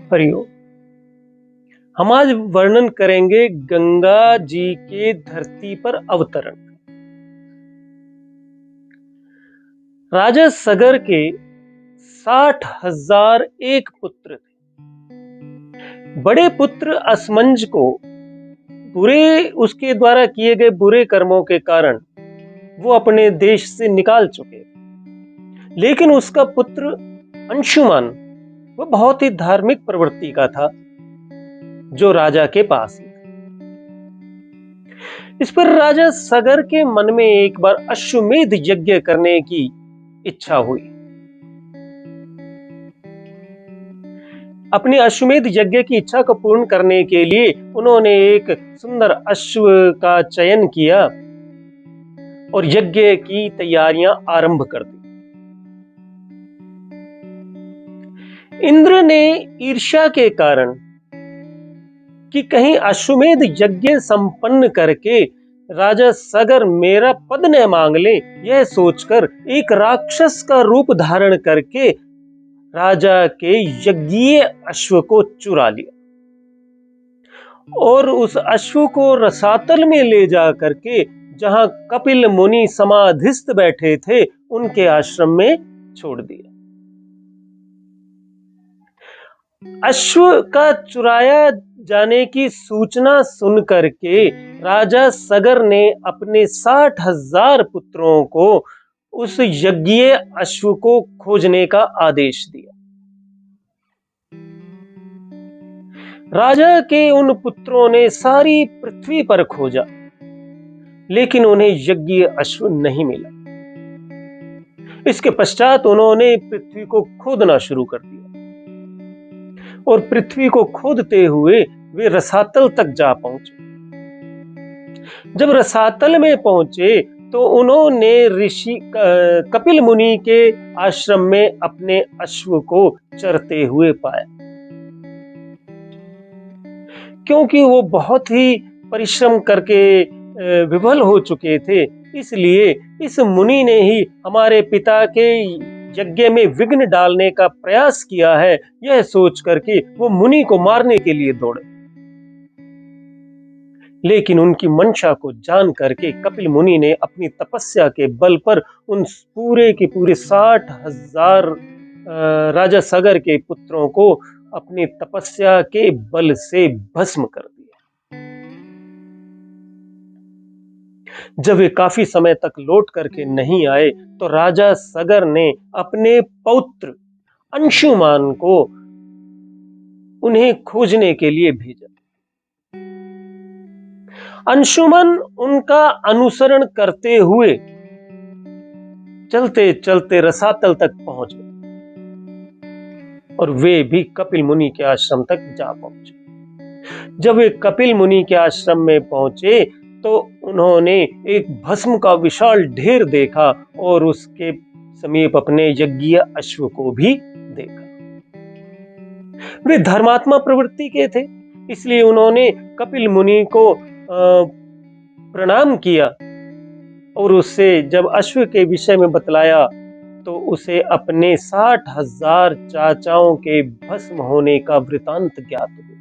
हरिओम। हम आज वर्णन करेंगे गंगा जी के धरती पर अवतरण। राजा सगर के 60,001 पुत्र थे। बड़े पुत्र असमंज को उसके द्वारा किए गए बुरे कर्मों के कारण वो अपने देश से निकाल चुके थे। लेकिन उसका पुत्र अंशुमान वो बहुत ही धार्मिक प्रवृत्ति का था, जो राजा के पास ही था। इस पर राजा सगर के मन में एक बार अश्वमेध यज्ञ करने की इच्छा हुई। अपनी अश्वमेध यज्ञ की इच्छा को पूर्ण करने के लिए उन्होंने एक सुंदर अश्व का चयन किया और यज्ञ की तैयारियां आरंभ कर दी। इंद्र ने ईर्ष्या के कारण कि कहीं अश्वमेध यज्ञ संपन्न करके राजा सगर मेरा पद न मांग ले, यह सोचकर एक राक्षस का रूप धारण करके राजा के यज्ञीय अश्व को चुरा लिया और उस अश्व को रसातल में ले जा करके जहां कपिल मुनि समाधिस्थ बैठे थे उनके आश्रम में छोड़ दिया। अश्व का चुराया जाने की सूचना सुन करके राजा सगर ने अपने 60,000 पुत्रों को उस यज्ञीय अश्व को खोजने का आदेश दिया। राजा के उन पुत्रों ने सारी पृथ्वी पर खोजा, लेकिन उन्हें यज्ञीय अश्व नहीं मिला। इसके पश्चात उन्होंने पृथ्वी को खोदना शुरू कर दिया और पृथ्वी को खोदते हुए वे रसातल तक जा पहुंचे। जब रसातल में पहुंचे तो उन्होंने ऋषि कपिल मुनि के आश्रम में अपने अश्व को चरते हुए पाया। क्योंकि वो बहुत ही परिश्रम करके विफल हो चुके थे, इसलिए इस मुनि ने ही हमारे पिता के यज्ञ में विघ्न डालने का प्रयास किया है, यह सोच करके वो मुनि को मारने के लिए दौड़े। लेकिन उनकी मंशा को जान करके कपिल मुनि ने अपनी तपस्या के बल पर उन पूरे के पूरे 60,000 राजा सगर के पुत्रों को अपनी तपस्या के बल से भस्म कर दिया। जब वे काफी समय तक लौट करके नहीं आए तो राजा सगर ने अपने पौत्र अंशुमान को उन्हें खोजने के लिए भेजा। अंशुमन उनका अनुसरण करते हुए चलते चलते रसातल तक पहुंच गए और वे भी कपिल मुनि के आश्रम तक जा पहुंचे। जब वे कपिल मुनि के आश्रम में पहुंचे तो उन्होंने एक भस्म का विशाल ढेर देखा और उसके समीप अपने यज्ञीय अश्व को भी देखा। वे धर्मात्मा प्रवृत्ति के थे, इसलिए उन्होंने कपिल मुनि को प्रणाम किया और उससे जब अश्व के विषय में बतलाया तो उसे अपने 60,000 चाचाओं के भस्म होने का वृतांत ज्ञात हुआ।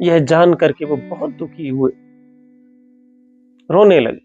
यह जान करके वो बहुत दुखी हुए, रोने लगे।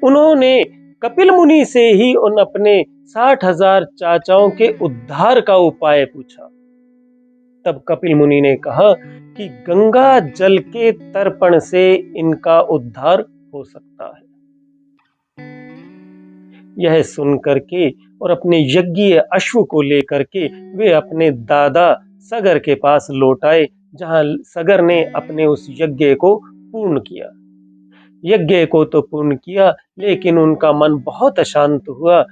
उन्होंने कपिल मुनि से ही उन अपने 60,000 चाचाओं के उद्धार का उपाय पूछा। तब कपिल मुनि ने कहा कि गंगा जल के तर्पण से इनका उद्धार हो सकता है। यह सुन करके और अपने यज्ञीय अश्व को लेकर के वे अपने दादा सगर के पास लौट आए, जहां सगर ने अपने उस यज्ञ को पूर्ण किया। यज्ञ को तो पूर्ण किया, लेकिन उनका मन बहुत अशांत हुआ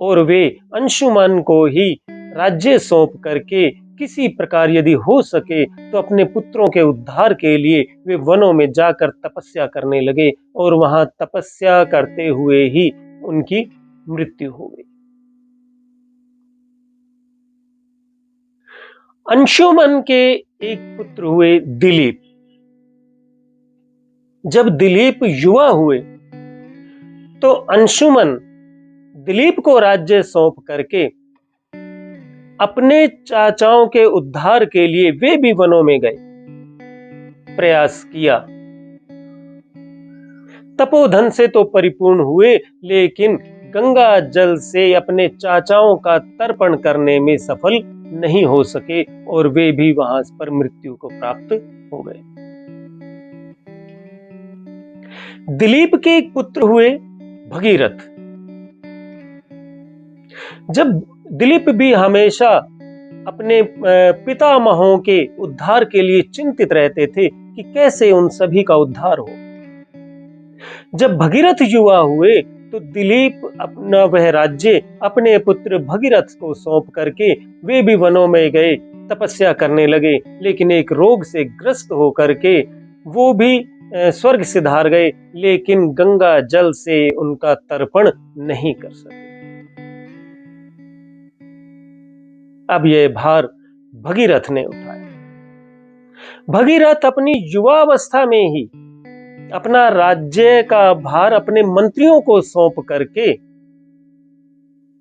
और वे अंशुमन को ही राज्य सौंप करके किसी प्रकार यदि हो सके तो अपने पुत्रों के उद्धार के लिए वे वनों में जाकर तपस्या करने लगे और वहां तपस्या करते हुए ही उनकी मृत्यु हो गई। अंशुमन के एक पुत्र हुए दिलीप। जब दिलीप युवा हुए तो अंशुमन दिलीप को राज्य सौंप करके अपने चाचाओं के उद्धार के लिए वे भी वनों में गए, प्रयास किया। तपोधन से तो परिपूर्ण हुए, लेकिन गंगा जल से अपने चाचाओं का तर्पण करने में सफल नहीं हो सके और वे भी वहां पर मृत्यु को प्राप्त हो गए। दिलीप के एक पुत्र हुए भगीरथ। जब दिलीप भी हमेशा अपने पितामहों के उद्धार के लिए चिंतित रहते थे कि कैसे उन सभी का उद्धार हो। जब भगीरथ युवा हुए तो दिलीप अपना वह राज्य अपने पुत्र भगीरथ को सौंप करके वे भी वनों में गए, तपस्या करने लगे। लेकिन एक रोग से ग्रस्त होकर के वो भी स्वर्ग सिधार गए, लेकिन गंगा जल से उनका तर्पण नहीं कर सके। अब यह भार भगीरथ ने उठाया। भगीरथ अपनी युवावस्था में ही अपना राज्य का भार अपने मंत्रियों को सौंप करके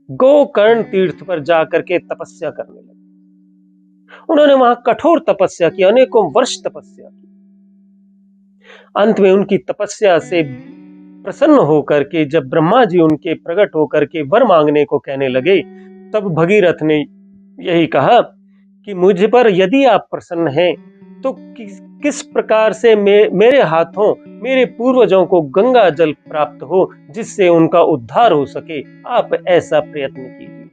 गोकर्ण तीर्थ पर जाकर के तपस्या करने लगे। उन्होंने वहां कठोर तपस्या की, अनेकों वर्ष तपस्या की। अंत में उनकी तपस्या से प्रसन्न होकर के जब ब्रह्मा जी उनके प्रकट होकर के वर मांगने को कहने लगे, तब भगीरथ ने यही कहा कि मुझ पर यदि आप प्रसन्न हैं तो किस प्रकार से मेरे हाथों मेरे पूर्वजों को गंगा जल प्राप्त हो जिससे उनका उद्धार हो सके, आप ऐसा प्रयत्न कीजिए।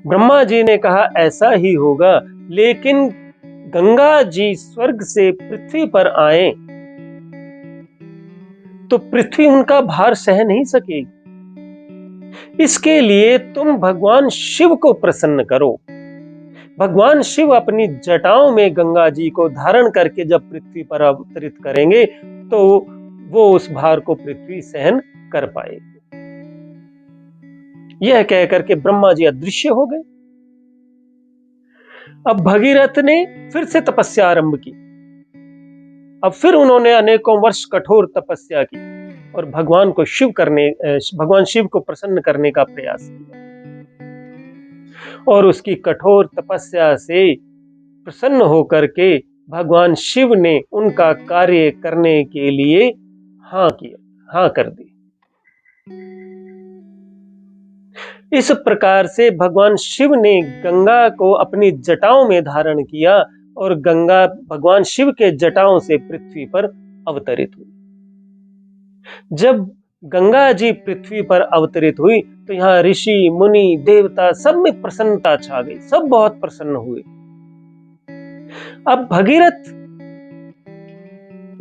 ब्रह्मा जी ने कहा ऐसा ही होगा, लेकिन गंगा जी स्वर्ग से पृथ्वी पर आए तो पृथ्वी उनका भार सह नहीं सकेगी। इसके लिए तुम भगवान शिव को प्रसन्न करो। भगवान शिव अपनी जटाओं में गंगा जी को धारण करके जब पृथ्वी पर अवतरित करेंगे तो वो उस भार को पृथ्वी सहन कर पाएगी। यह कहकर के ब्रह्मा जी अदृश्य हो गए। अब भगीरथ ने फिर से तपस्या आरंभ की। अब फिर उन्होंने अनेकों वर्ष कठोर तपस्या की और भगवान शिव को प्रसन्न करने का प्रयास किया। और उसकी कठोर तपस्या से प्रसन्न होकर के भगवान शिव ने उनका कार्य करने के लिए हाँ कर दी। इस प्रकार से भगवान शिव ने गंगा को अपनी जटाओं में धारण किया और गंगा भगवान शिव के जटाओं से पृथ्वी पर अवतरित हुई। जब गंगा जी पृथ्वी पर अवतरित हुई तो यहाँ ऋषि मुनि देवता सब में प्रसन्नता छा गई, सब बहुत प्रसन्न हुए। अब भगीरथ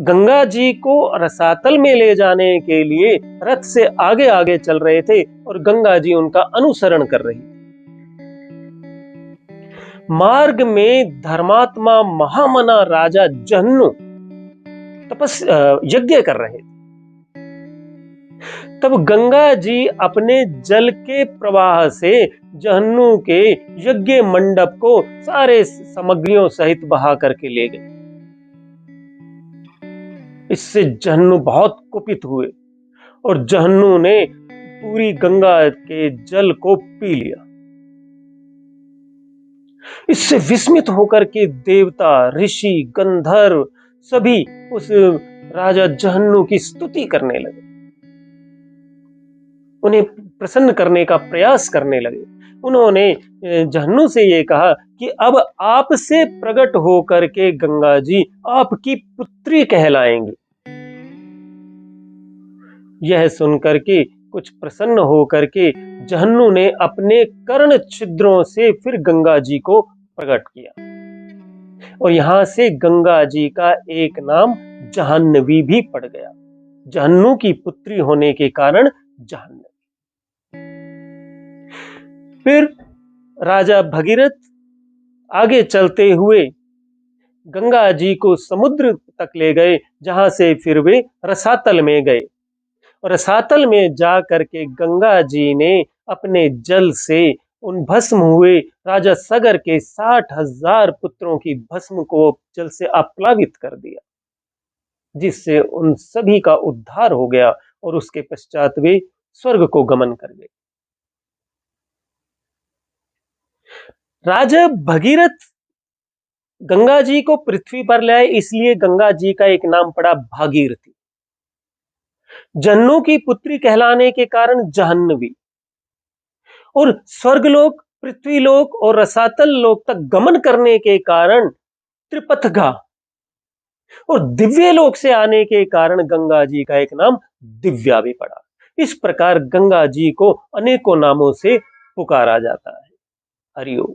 गंगा जी को रसातल में ले जाने के लिए रथ से आगे आगे चल रहे थे और गंगा जी उनका अनुसरण कर रही थी। मार्ग में धर्मात्मा महामना राजा जहन्नु यज्ञ कर रहे थे। तब गंगा जी अपने जल के प्रवाह से जहन्नु के यज्ञ मंडप को सारे सामग्रियों सहित बहा करके ले गए। इससे जहन्नु बहुत कुपित हुए और जहन्नु ने पूरी गंगा के जल को पी लिया। इससे विस्मित होकर के देवता, ऋषि, गंधर्व सभी उस राजा जहन्नु की स्तुति करने लगे, उन्हें प्रसन्न करने का प्रयास करने लगे। उन्होंने जहन्नु से ये कहा कि अब आपसे प्रकट होकर के गंगा जी आपकी पुत्री कहलाएंगी। यह सुनकर के कुछ प्रसन्न होकर के जहन्नु ने अपने कर्ण छिद्रों से फिर गंगा जी को प्रकट किया और यहां से गंगा जी का एक नाम जाह्नवी भी पड़ गया। जहन्नु की पुत्री होने के कारण जाह्नवी। फिर राजा भगीरथ आगे चलते हुए गंगा जी को समुद्र तक ले गए, जहां से फिर वे रसातल में गए और रसातल में जा करके गंगा जी ने अपने जल से उन भस्म हुए राजा सगर के 60,000 पुत्रों की भस्म को जल से आप्लावित कर दिया, जिससे उन सभी का उद्धार हो गया और उसके पश्चात वे स्वर्ग को गमन कर गए। राजा भगीरथ गंगा जी को पृथ्वी पर ले आए, इसलिए गंगा जी का एक नाम पड़ा भागीरथी। जन्नों की पुत्री कहलाने के कारण जाह्नवी, और स्वर्गलोक, पृथ्वीलोक और रसातल लोक तक गमन करने के कारण त्रिपथगा, और दिव्य लोक से आने के कारण गंगा जी का एक नाम दिव्या भी पड़ा। इस प्रकार गंगा जी को अनेकों नामों से पुकारा जाता है। हरिओम।